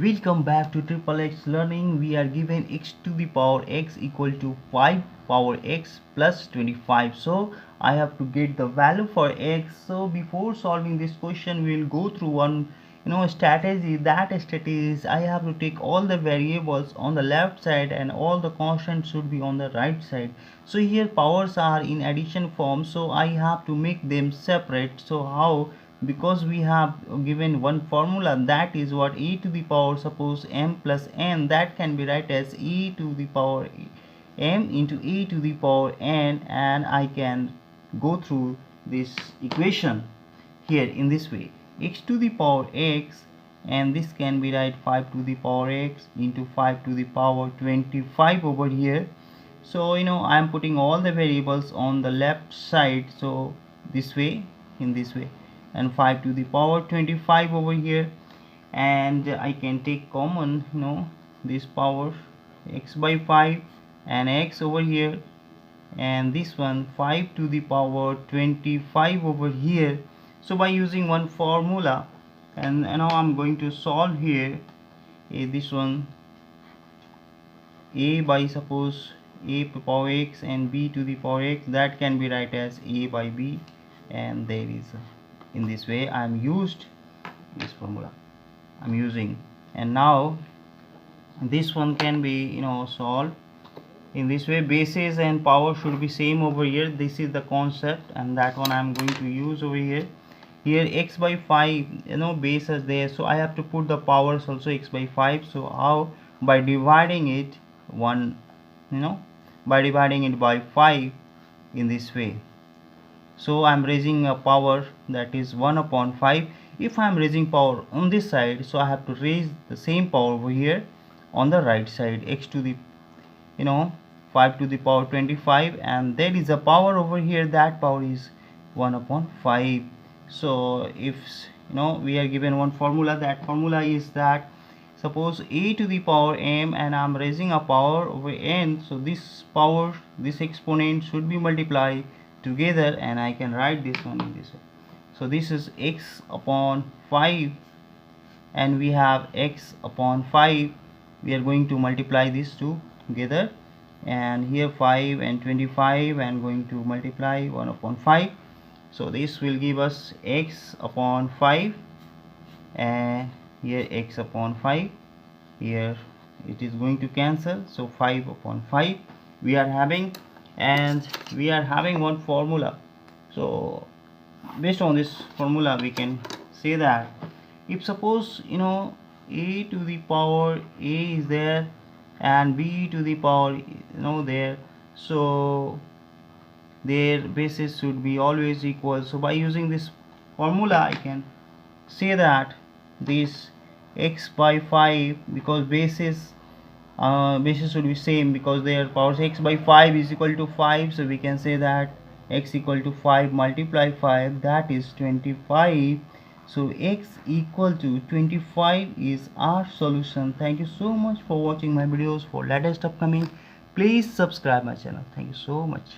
Welcome back to Triple X Learning. We are given x to the power x equal to 5 power x plus 25. So I have to get the value for x. So before solving this question, we will go through one strategy. That strategy is I have to take all the variables on the left side and all the constants should be on the right side. So here powers are in addition form, so I have to make them separate. So how? Because we have given one formula, that is what e to the power, suppose m plus n, that can be written as e to the power m into e to the power n, and I can go through this equation here in this way: x to the power x, and this can be write 5 to the power x into 5 to the power 25 over here. So I am putting all the variables on the left side, so this way, in this way, and 5 to the power 25 over here, and I can take common this power x by 5 and x over here, and this one 5 to the power 25 over here. So by using one formula, and now I'm going to solve here this one, a by suppose a power x and b to the power x, that can be write as a by b, and there is in this way I am used this formula I'm using. And now this one can be solved in this way. Bases and power should be same over here. This is the concept, and that one I'm going to use over here. Here x by 5, base is there, so I have to put the powers also x by 5. So how? By dividing it by dividing it by 5 in this way. So I'm raising a power, that is 1 upon 5. If I'm raising power on this side, so I have to raise the same power over here on the right side, x to the 5 to the power 25, and there is a power over here, that power is 1 upon 5. So if we are given one formula, that formula is that suppose a to the power m, and I'm raising a power over n, so this power, this exponent should be multiplied together, and I can write this one in this way. So this is x upon 5, and we have x upon 5. We are going to multiply these two together, and here 5 and 25, and going to multiply 1 upon 5. So this will give us x upon 5, and here x upon 5, here it is going to cancel, so 5 upon 5 we are having, and we are having one formula. So based on this formula, we can say that if suppose a to the power a is there and b to the power there, so their bases should be always equal. So by using this formula, I can say that this x by 5, because bases should be same, because their powers x by 5 is equal to 5, so we can say that x equal to 5 multiply 5, that is 25. So x equal to 25 is our solution. Thank you so much for watching my videos. For latest upcoming, please subscribe my channel. Thank you so much.